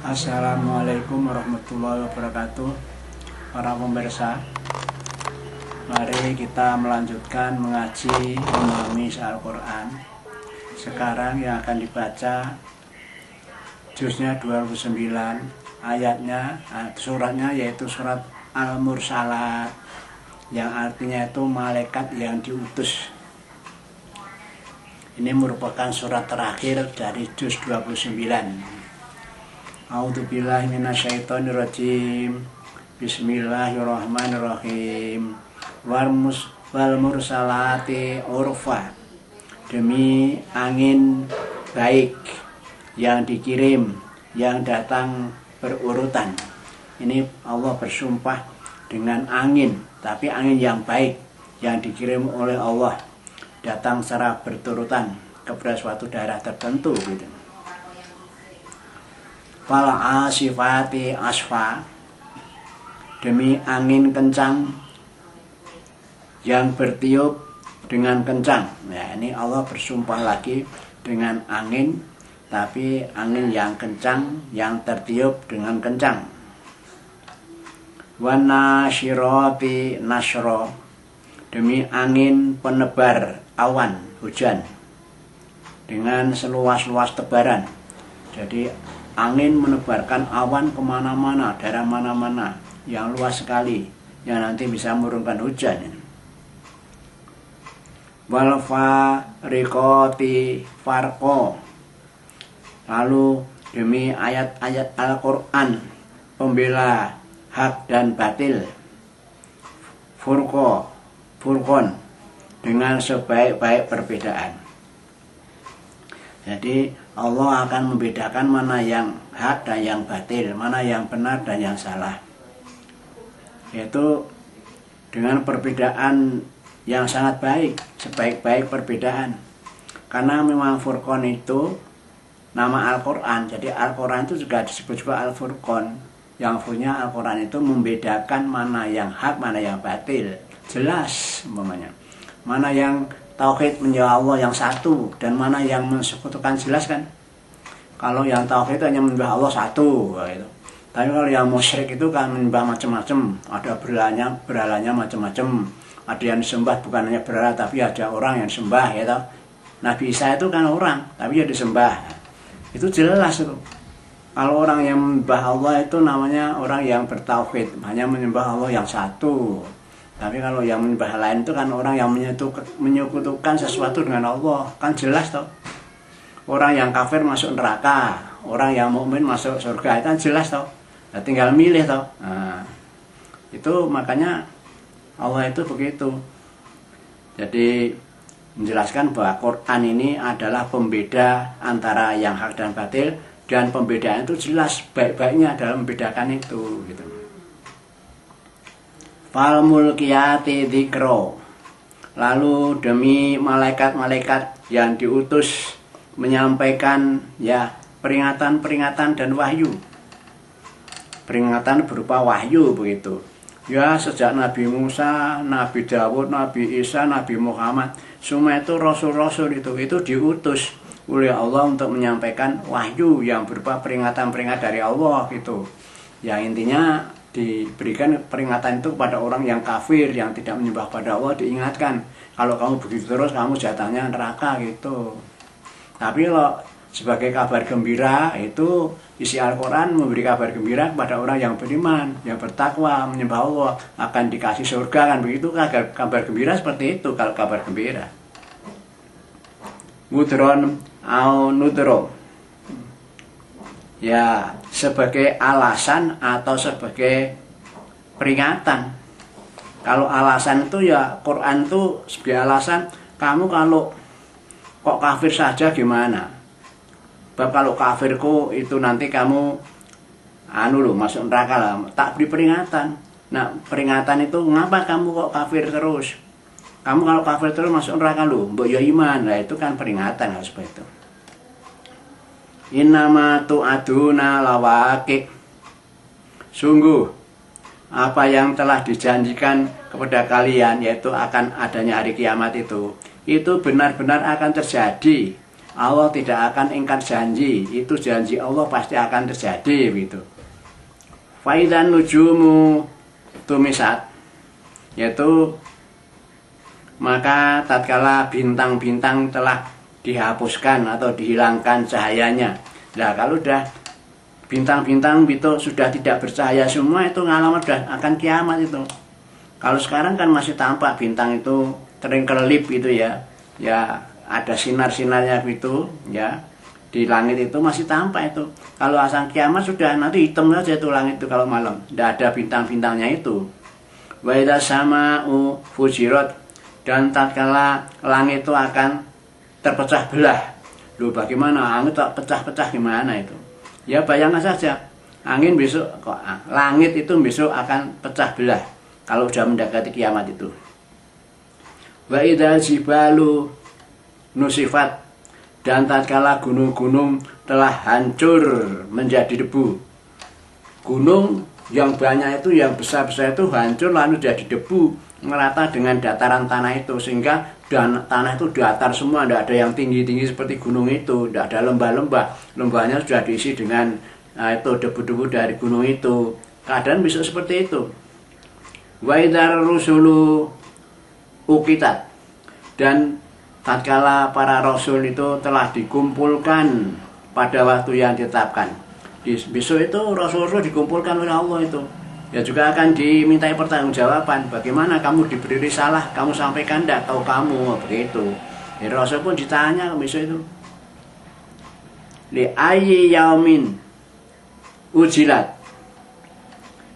Assalamualaikum warahmatullahi wabarakatuh. Para pemirsa, mari kita melanjutkan mengaji memahami Al-Quran. Sekarang yang akan dibaca juznya 29, ayatnya, suratnya yaitu surat Al-Mursalat, yang artinya itu malaikat yang diutus. Ini merupakan surat terakhir dari juz 29. A'udzubillahi minasyaitonirrajim. Bismillahirrahmanirrahim. Wal mursalati urfa. Demi angin baik yang dikirim, yang datang berurutan. Ini Allah bersumpah dengan angin, tapi angin yang baik yang dikirim oleh Allah, datang secara berturutan kepada suatu daerah tertentu gitu. Fal asifati asfa. Demi angin kencang yang bertiup dengan kencang. Ya, ini Allah bersumpah lagi dengan angin, tapi angin yang kencang yang tertiup dengan kencang. Wan nasyirati nasyra. Demi angin penebar awan hujan dengan seluas-luas tebaran. Jadi angin menebarkan awan kemana-mana, daerah mana-mana yang luas sekali, yang nanti bisa menurunkan hujan. Wal fariqati farqo. Lalu demi ayat-ayat Al-Quran pembela hak dan batil, furqon, dengan sebaik-baik perbedaan. Jadi Allah akan membedakan mana yang hak dan yang batil, mana yang benar dan yang salah. Yaitu dengan perbedaan yang sangat baik, sebaik-baik perbedaan. Karena memang Furqon itu nama Al-Quran, jadi Al-Quran itu juga disebut juga Al-Furqon. Yang punya Al-Quran itu membedakan mana yang hak, mana yang batil. Jelas umpamanya. Mana yang tauhid menyembah Allah yang satu dan mana yang mensekutukan, jelas kan? Kalau yang tauhid hanya menyembah Allah satu gitu. Tapi kalau yang musyrik itu kan menyembah macam-macam, ada berhalanya macam-macam. Ada yang disembah bukan hanya berhala tapi ada orang yang disembah gitu. Nabi Isa itu kan orang tapi dia disembah. Itu jelas itu. Kalau orang yang menyembah Allah itu namanya orang yang bertauhid, hanya menyembah Allah yang satu. Tapi kalau yang menyembah lain itu kan orang yang menyekutukan sesuatu dengan Allah. Kan jelas toh. Orang yang kafir masuk neraka, orang yang mukmin masuk surga, itu kan jelas toh. Nah, tinggal milih toh. Nah, itu makanya Allah itu begitu. Jadi menjelaskan bahwa Quran ini adalah pembeda antara yang hak dan batil, dan pembedaan itu jelas, baik-baiknya dalam membedakan itu gitu. Fal mulkiyati dzikra. Lalu demi malaikat-malaikat yang diutus menyampaikan ya peringatan-peringatan dan wahyu. Peringatan berupa wahyu begitu. Ya, sejak Nabi Musa, Nabi Dawud, Nabi Isa, Nabi Muhammad, semua itu rasul-rasul itu diutus oleh Allah untuk menyampaikan wahyu yang berupa peringatan-peringatan dari Allah gitu. Ya, intinya diberikan peringatan itu kepada orang yang kafir, yang tidak menyembah pada Allah, diingatkan kalau kamu begitu terus kamu jatahnya neraka gitu. Tapi kalau sebagai kabar gembira, itu isi Al-Quran memberi kabar gembira kepada orang yang beriman, yang bertakwa, menyembah Allah, akan dikasih surga, kan begitu. Kabar gembira seperti itu kalau kabar gembira. Mudron au nudro. Ya, sebagai alasan atau sebagai peringatan. Kalau alasan itu ya Quran itu sebagai alasan, kamu kalau kok kafir saja gimana? Bab kalau kafirku itu nanti kamu masuk neraka lah. Tak beri peringatan. Nah, peringatan itu ngapa kamu kok kafir terus? Kamu kalau kafir terus masuk neraka lu, mbok ya iman. Nah, itu kan peringatan harus seperti itu. Innama tu'aduna lawaqi. Sungguh apa yang telah dijanjikan kepada kalian, yaitu akan adanya hari kiamat itu benar-benar akan terjadi. Allah tidak akan ingkar janji, itu janji Allah pasti akan terjadi gitu. Faidan nujumu tumisat, yaitu maka tatkala bintang-bintang telah dihapuskan atau dihilangkan cahayanya. Nah kalau udah bintang-bintang itu sudah tidak bercahaya semua, itu ngalamat sudah akan kiamat itu. Kalau sekarang kan masih tampak bintang itu sering kelip gitu ya, ya ada sinar-sinarnya gitu ya, di langit itu masih tampak itu. Kalau asal kiamat sudah nanti hitam saja itu langit itu kalau malam, tidak ada bintang-bintangnya itu. Wa idza sama'u fujirat, dan tatkala langit itu akan terpecah belah. Loh bagaimana langit tak pecah-pecah gimana itu? Ya bayangkan saja, angin besok kok langit itu besok akan pecah belah kalau sudah mendekati kiamat itu. Wa idza jibalu nusifat, dan tatkala gunung-gunung telah hancur menjadi debu. Gunung yang banyak itu, yang besar-besar itu hancur lalu jadi debu merata dengan dataran tanah itu, sehingga tanah itu datar semua, tidak ada yang tinggi-tinggi seperti gunung itu, tidak ada lembah-lembah, lembahnya sudah diisi dengan itu debu-debu dari gunung itu. Keadaan besok seperti itu. Wa idzar rusulu uqitat, dan tatkala para rasul itu telah dikumpulkan pada waktu yang ditetapkan. Besok itu rasul-rasul dikumpulkan oleh Allah itu. Ya juga akan dimintai pertanggungjawaban. Bagaimana kamu diberi risalah, kamu sampaikan tidak tahu kamu begitu. Ya, rasul pun ditanya besok itu. Li ayyi yaumin ujilat,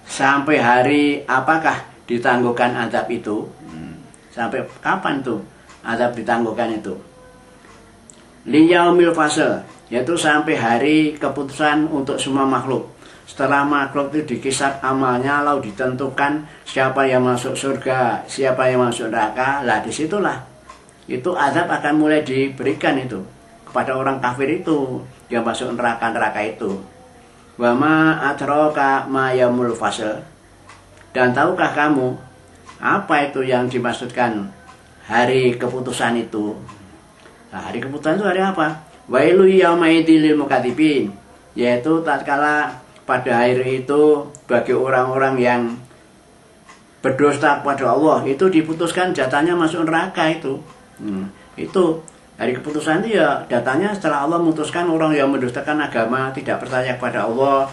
sampai hari apakah ditangguhkan azab itu? Sampai kapan tuh azab ditangguhkan itu? Liyaumil fasl, yaitu sampai hari keputusan untuk semua makhluk. Setelah makhluk itu dikisar amalnya, lalu ditentukan siapa yang masuk surga, siapa yang masuk neraka. Lah disitulah itu azab akan mulai diberikan itu kepada orang kafir itu yang masuk neraka itu. Wa ma adraka ma yaumul fasl, dan tahukah kamu apa itu yang dimaksudkan hari keputusan itu? Nah, hari keputusan itu hari apa? Wailu yaumaidil lil mukadzibin, yaitu tatkala pada hari itu bagi orang-orang yang berdusta kepada Allah, itu diputuskan jatahnya masuk neraka itu. Itu hari keputusan itu ya datanya setelah Allah memutuskan orang yang mendustakan agama, tidak percaya kepada Allah,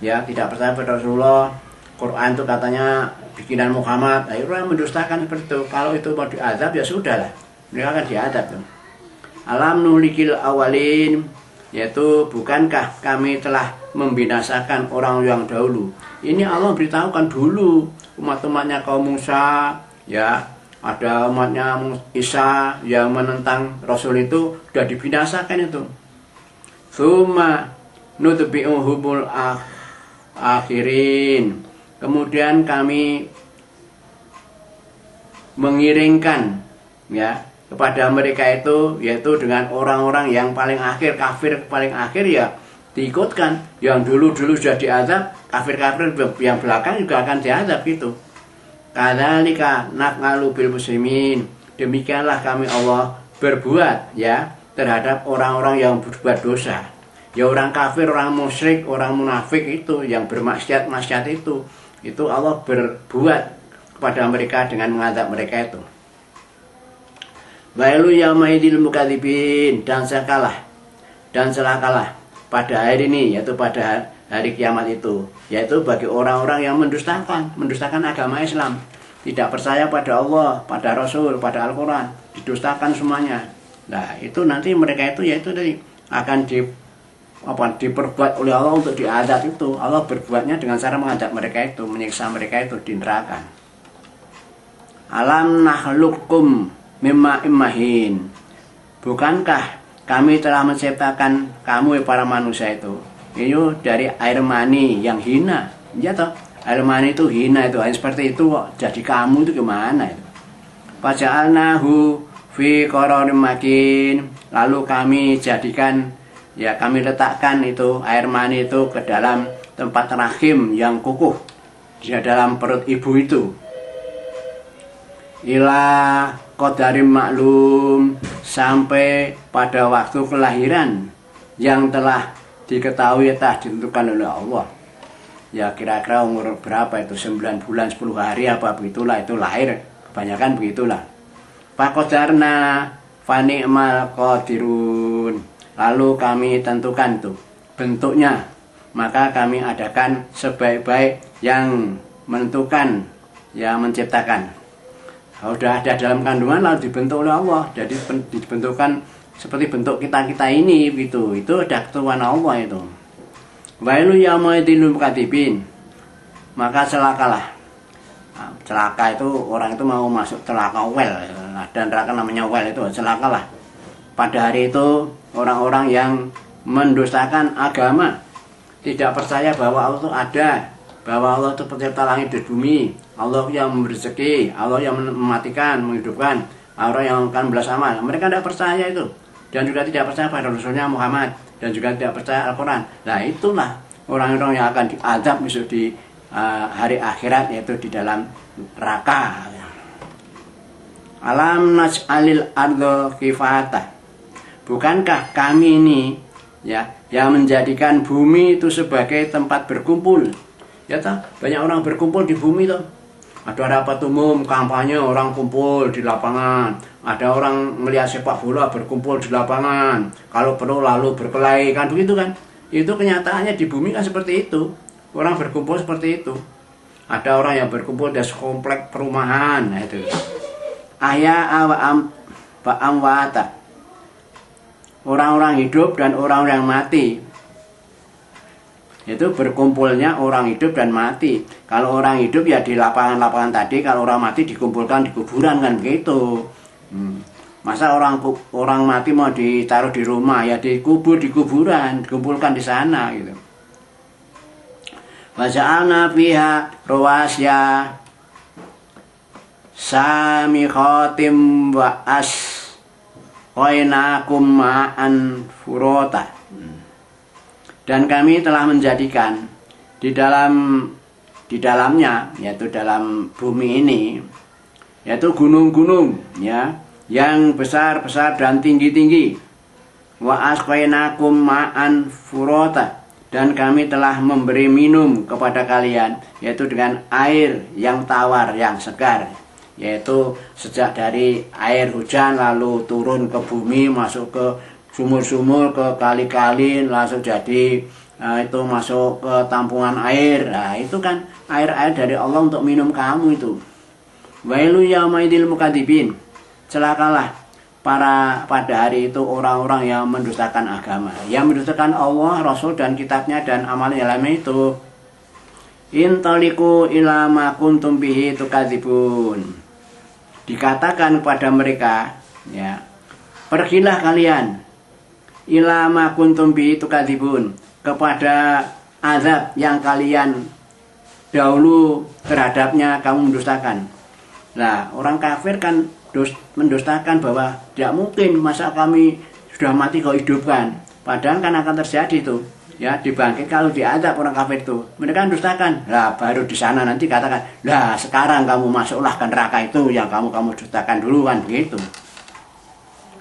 ya tidak percaya pada Rasulullah. Quran itu katanya bikinan Muhammad, akhirnya mendustakan seperti itu. Kalau itu mau diazab ya sudahlah, mereka akan diazab tuh. Alam nulikil awalin, yaitu bukankah kami telah membinasakan orang yang dahulu. Ini Allah beritahukan dulu umat-umatnya kaum Musa, ya ada umatnya Isa yang menentang Rasul itu sudah dibinasakan itu. Summa nutbi'uhumul akhirin, kemudian kami mengiringkan ya kepada mereka itu, yaitu dengan orang-orang yang paling akhir, kafir paling akhir ya diikutkan. Yang dulu-dulu sudah diazab, kafir-kafir yang belakang juga akan diazab gitu. Kadzalika naf'alu bil muslimin, demikianlah kami Allah berbuat ya terhadap orang-orang yang berbuat dosa. Ya orang kafir, orang musyrik, orang munafik itu yang bermaksiat itu Allah berbuat kepada mereka dengan mengazab mereka itu. Wailu yaumaidil mukadzibin, dan celakalah pada hari ini, yaitu pada hari kiamat itu, yaitu bagi orang-orang yang mendustakan agama Islam, tidak percaya pada Allah, pada Rasul, pada Al-Quran, didustakan semuanya. Nah itu nanti mereka itu yaitu akan diperbuat oleh Allah untuk diazab itu. Allah berbuatnya dengan cara mengazab mereka itu, menyiksa mereka itu di neraka. Alam nahlukum mimma immahin, bukankah kami telah menciptakan kamu para manusia itu dari air mani yang hina, ya toh? Air mani itu hina itu, seperti itu kok. Jadi kamu itu gimana itu? Faja'alnahu fi qararin makin, lalu kami jadikan, ya kami letakkan itu air mani itu ke dalam tempat rahim yang kukuh di dalam perut ibu itu. Ila qadarim maklum, sampai pada waktu kelahiran yang telah diketahui, telah ditentukan oleh Allah. Ya kira-kira umur berapa itu, 9 bulan 10 hari apa begitulah, itu lahir, kebanyakan begitulah. Faqadarna fani'mal qadirun, lalu kami tentukan tuh bentuknya, maka kami adakan sebaik-baik yang menentukan, yang menciptakan. Sudah ada dalam kandungan lalu dibentuk oleh Allah, jadi dibentukkan seperti bentuk kita ini gitu. Itu ada ketentuan Allah itu. Wailu yaumaidil mukadzibin, maka celakalah. Nah, celaka itu orang itu mau masuk celaka well, dan neraka namanya well itu celakalah. Pada hari itu orang-orang yang mendustakan agama, tidak percaya bahwa Allah itu ada, bahwa Allah itu pencipta langit dan bumi, Allah yang memberi rezeki, Allah yang mematikan, menghidupkan, Allah yang akan membalas amal. Mereka tidak percaya itu, dan juga tidak percaya pada Rasulnya Muhammad, dan juga tidak percaya Al-Quran. Nah itulah orang-orang yang akan diazab besok di hari akhirat, yaitu di dalam neraka. Alam naj'alil ardo kifata, bukankah kami ini ya yang menjadikan bumi itu sebagai tempat berkumpul? Ya toh, banyak orang berkumpul di bumi toh. Ada rapat umum, kampanye, orang kumpul di lapangan. Ada orang melihat sepak bola berkumpul di lapangan. Kalau perlu lalu berkelahi, kan begitu kan? Itu kenyataannya di bumi kan seperti itu. Orang berkumpul seperti itu. Ada orang yang berkumpul di komplek perumahan, nah itu. Ahya wa amwata, orang-orang hidup dan orang-orang mati. Itu berkumpulnya orang hidup dan mati. Kalau orang hidup ya di lapangan-lapangan tadi, kalau orang mati dikumpulkan di kuburan, kan begitu. Masa orang mati mau ditaruh di rumah, ya dikubur di kuburan, dikumpulkan di sana gitu. Wa ja'alna fiha rawasya samikhatim wa asqainakum ma'an furota. Dan kami telah menjadikan di dalamnya, yaitu dalam bumi ini, yaitu gunung-gunung ya, yang besar-besar dan tinggi-tinggi. Wa asqainakum ma'an furota, dan kami telah memberi minum kepada kalian, yaitu dengan air yang tawar, yang segar, yaitu sejak dari air hujan lalu turun ke bumi, masuk ke sumur-sumur, ke kali-kali, langsung jadi itu masuk ke tampungan air. Nah itu kan air-air dari Allah untuk minum kamu itu. Wailu yaumaidil mukadzibin, celakalah pada hari itu orang-orang yang mendustakan agama, yang mendustakan Allah, Rasul dan kitabnya dan amalnya lainnya itu. Intaliku ila ma kuntum bihi tukadzibun, dikatakan kepada mereka ya, pergilah kalian ila ma kuntum bihi tukadzibun, kepada azab yang kalian dahulu terhadapnya kamu mendustakan. Nah, orang kafir kan mendustakan bahwa tidak mungkin, masa kami sudah mati kau hidupkan. Padahal kan akan terjadi itu, ya dibangkit kalau diazab orang kafir itu. Mereka mendustakan. Lah baru di sana nanti katakan, lah sekarang kamu masuklah ke neraka itu yang kamu dustakan dulu, kan begitu.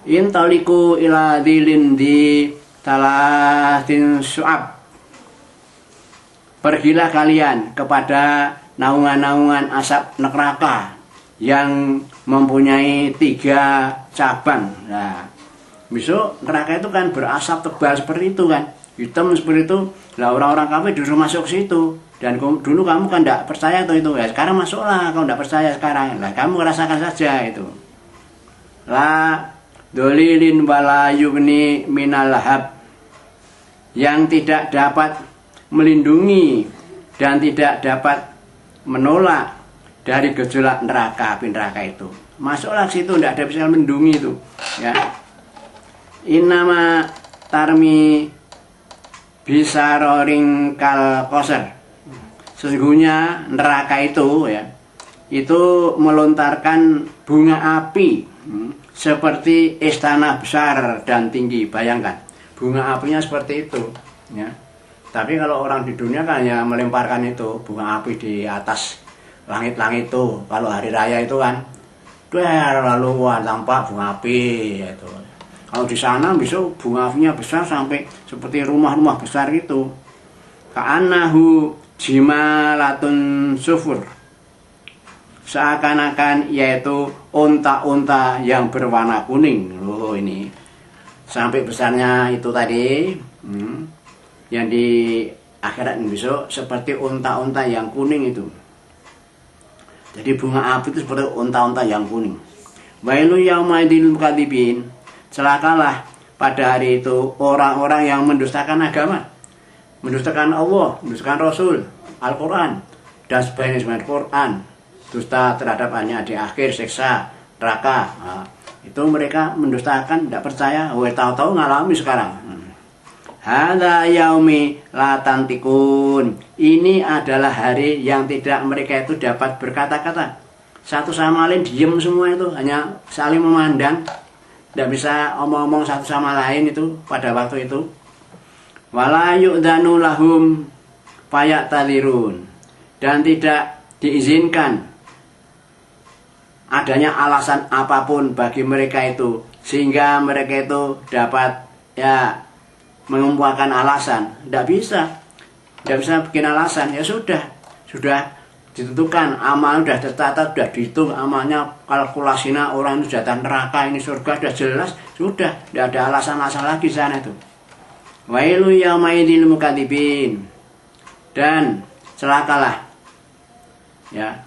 Intaliku ila dilin di talatin su'ab, pergilah kalian kepada naungan-naungan asap neraka yang mempunyai 3 cabang. Nah, besok neraka itu kan berasap tebal seperti itu kan, hitam seperti itu. Lah orang-orang kafir disuruh masuk situ. Dan dulu kamu kan tidak percaya itu, ya sekarang masuklah, kamu tidak percaya sekarang. Lah kamu rasakan saja itu. La dolilin wala yugni minal lahab, yang tidak dapat melindungi dan tidak dapat menolak dari gejolak neraka, api neraka itu. Masuklah situ, tidak ada bisa melindungi itu ya. Innama tarmi bisaroring kal koser, sesungguhnya neraka itu ya, itu melontarkan bunga api seperti istana besar dan tinggi. Bayangkan, bunga apinya seperti itu ya. Tapi kalau orang di dunia kan ya melemparkan itu bunga api di atas langit-langit itu. Kalau hari raya itu kan lalu wah tampak bunga api itu. Kalau di sana besok bunga apinya besar sampai seperti rumah-rumah besar gitu. Ka'annahu jimalatun sufur, seakan-akan yaitu unta-unta yang berwarna kuning. Loh ini sampai besarnya itu tadi yang di akhirat besok seperti unta-unta yang kuning itu. Jadi bunga api itu seperti unta-unta yang kuning. Wailu yaumaidil mukadzibin, celakalah pada hari itu orang-orang yang mendustakan agama, mendustakan Allah, mendustakan Rasul, Al-Quran dan sebagainya Quran, dusta terhadap hanya di akhir siksa neraka. Nah, itu mereka mendustakan, tidak percaya, tahu-tahu ngalami sekarang. Hadza yaumi la tantikun. Ini adalah hari yang tidak mereka itu dapat berkata-kata. Satu sama lain diem semua itu, hanya saling memandang. Tidak bisa omong-omong satu sama lain itu pada waktu itu. Wala yu'danu lahum faya'tadzirun. Dan tidak diizinkan adanya alasan apapun bagi mereka itu, sehingga mereka itu dapat mengumpulkan alasan. Tidak bisa bikin alasan. Ya sudah ditentukan, amal sudah tercatat, sudah dihitung amalnya, kalkulasinya orang itu jatah neraka, ini surga sudah jelas, sudah tidak ada alasan-alasan lagi di sana itu. Wailu yaumaidil mukadzibin, dan celakalah ya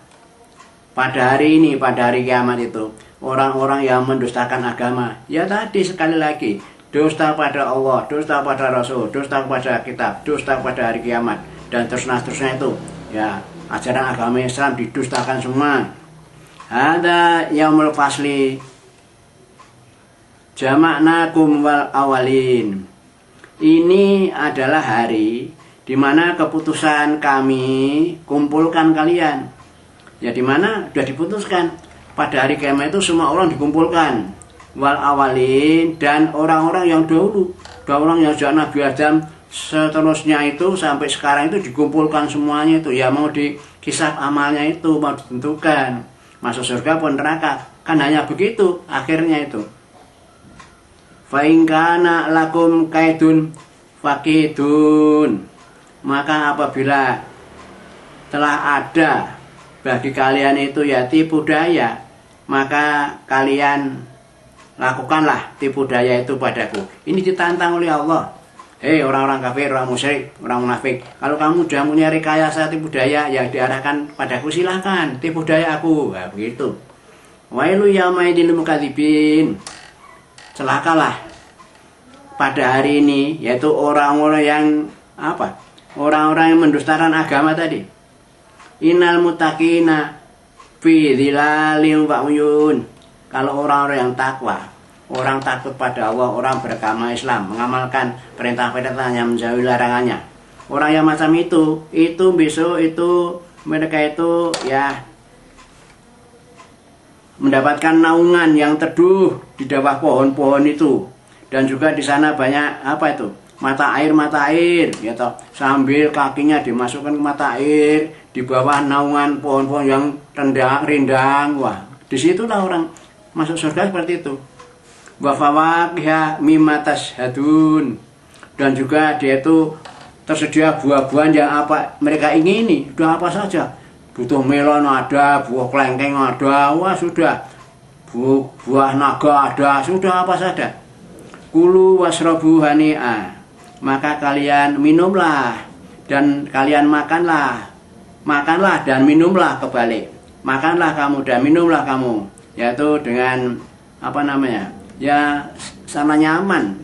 pada hari ini, pada hari kiamat itu, orang-orang yang mendustakan agama. Ya tadi sekali lagi, dusta pada Allah, dusta pada Rasul, dusta pada kitab, dusta pada hari kiamat, dan terusnya itu ya, ajaran agama Islam didustakan semua. Ada yaumul fasli jama'nakum wal awalin. Ini adalah hari di mana keputusan kami kumpulkan kalian. Ya di mana sudah diputuskan pada hari kiamat itu semua orang dikumpulkan. Wal awalin, dan orang-orang yang dahulu, orang yang sejak Nabi Adam seterusnya itu sampai sekarang itu dikumpulkan semuanya itu. Ya mau dikisah amalnya itu, mau ditentukan masuk surga pun neraka, kan hanya begitu akhirnya itu. Fa in kana lakum kaidun fakidun, maka apabila telah ada bagi kalian itu ya tipu daya, maka kalian lakukanlah tipu daya itu padaku. Ini ditantang oleh Allah. Hei orang-orang kafir, orang musyrik, orang munafik, kalau kamu sudah punya rekayasa tipu daya yang diarahkan padaku, silahkan tipu daya aku. Nah, begitu. Wailu yaumaidil mukadzibin, celakalah pada hari ini, yaitu orang-orang yang apa? Orang-orang yang mendustakan agama tadi. Innal muttaqina fi dhilalin wa uyun. Kalau orang-orang yang takwa, orang takut pada Allah, orang beragama Islam, mengamalkan perintah-perintahnya, menjauhi larangannya, orang yang macam itu besok itu mereka itu ya mendapatkan naungan yang teduh di bawah pohon-pohon itu, dan juga di sana banyak apa itu mata air ya toh, sambil kakinya dimasukkan ke mata air di bawah naungan pohon-pohon yang rindang. Wah, disitulah orang masuk surga seperti itu. Wa fawakiha mimma tashhadun, dan juga dia itu tersedia buah-buahan yang apa mereka ingini. Sudah apa saja, butuh melon ada, buah kelengkeng ada, wah sudah, buah naga ada, sudah apa saja. Kulu wasrabu hani'a, maka kalian minumlah dan kalian makanlah dan minumlah, kebalik, makanlah kamu dan minumlah kamu, yaitu dengan apa namanya ya, sana nyaman.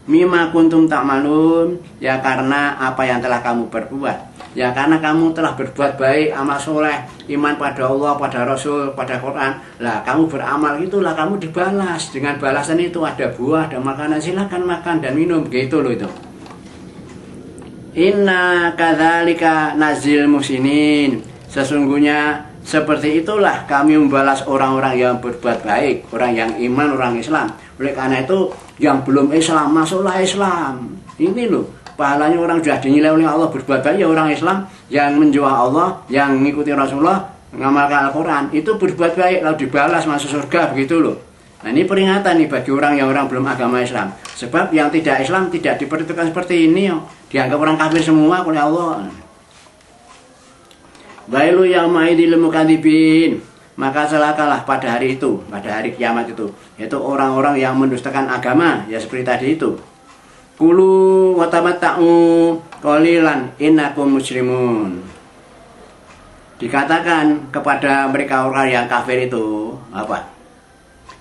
Mimma kuntum ta'malun, ya karena apa yang telah kamu perbuat, ya karena kamu telah berbuat baik, amal soleh, iman pada Allah, pada Rasul, pada Quran, lah kamu beramal itulah kamu dibalas dengan balasan itu, ada buah, ada makanan, silakan makan dan minum, begitu loh itu. Inna kadzalika nazil musinin, sesungguhnya seperti itulah kami membalas orang-orang yang berbuat baik, orang yang iman, orang Islam. Oleh karena itu yang belum Islam, masuklah Islam. Ini loh pahalanya, orang sudah dinilai oleh Allah berbuat baik ya orang Islam yang menjual Allah, yang mengikuti Rasulullah, mengamalkan Al-Quran, itu berbuat baik lalu dibalas masuk surga, begitu loh. Nah ini peringatan nih bagi orang yang belum agama Islam. Sebab yang tidak Islam tidak diperhitungkan seperti ini, dianggap orang kafir semua oleh Allah. Wailu yauma idzil mukadzibin, maka celakalah pada hari itu, pada hari kiamat itu, yaitu orang-orang yang mendustakan agama, ya seperti tadi itu. Kulu wa tamatta'u qalilan innakum muslimun. Dikatakan kepada mereka orang yang kafir itu apa?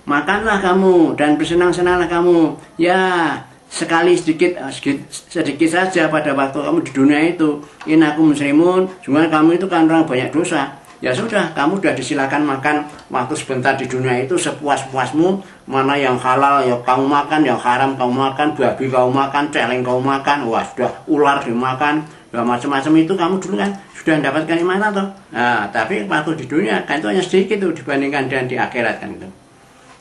Makanlah kamu dan bersenang-senanglah kamu, ya sekali sedikit saja pada waktu kamu di dunia itu. Innakum muslimun, cuma kamu itu kan orang banyak dosa. Ya sudah, kamu sudah disilakan makan waktu sebentar di dunia itu sepuas-puasmu. Mana yang halal ya kamu makan, yang haram kamu makan, babi kamu makan, celeng kamu makan, wah sudah ular dimakan, ya macam-macam itu kamu dulu kan sudah mendapatkan nikmat toh. Nah, tapi waktu di dunia kan itu hanya sedikit tuh dibandingkan dengan di akhirat kan itu.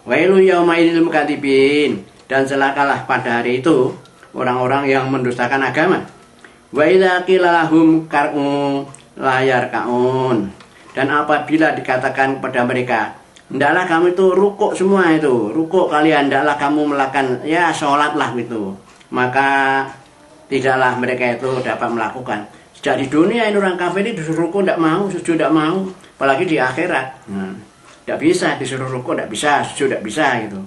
Wailu yauma idzil mukadzibin, dan celakalah pada hari itu orang-orang yang mendustakan agama. Wa idza qila lahum qar'u la yarka'un, dan apabila dikatakan kepada mereka, hendaklah kamu itu rukuk semua itu, rukuk kalian, hendaklah kamu melakukan ya sholatlah gitu, maka tidaklah mereka itu dapat melakukan. Sejak di dunia ini orang kafir ini disuruh rukuk tidak mau, sujud tidak mau, apalagi di akhirat. Tidak bisa disuruh rukuk, tidak bisa, sujud tidak bisa gitu.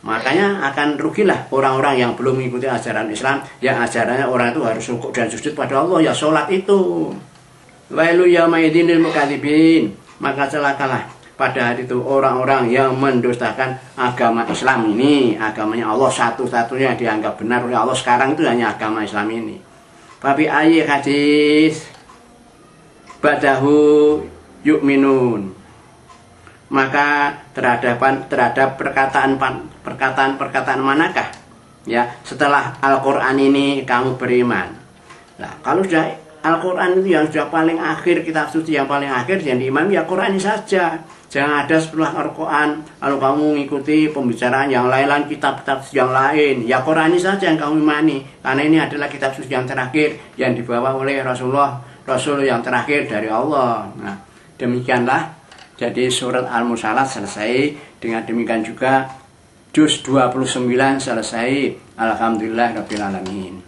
Makanya akan rugilah orang-orang yang belum mengikuti ajaran Islam, yang ajarannya orang itu harus rukuk dan sujud pada Allah, ya sholat itu. Wailu yauma idzil mukadzibin, maka celakalah pada hari itu orang-orang yang mendustakan agama Islam ini. Agamanya Allah satu-satunya dianggap benar oleh Allah sekarang itu hanya agama Islam ini. Tapi ayat hadis badahu yu'minun, maka terhadap perkataan manakah ya setelah Al-Quran ini kamu beriman. Nah, kalau sudah Al-Quran itu yang sudah paling akhir, kitab suci yang paling akhir yang diimani ya Quran ini saja. Jangan ada setelah Al-Quran lalu kamu mengikuti pembicaraan yang lain, kitab-kitab yang lain. Ya Quran ini saja yang kamu imani, karena ini adalah kitab suci yang terakhir yang dibawa oleh Rasulullah, Rasul yang terakhir dari Allah. Nah, demikianlah. Jadi surat Al-Mursalat selesai. Dengan demikian juga juz 29 selesai. Alhamdulillah Rabbil Alamin.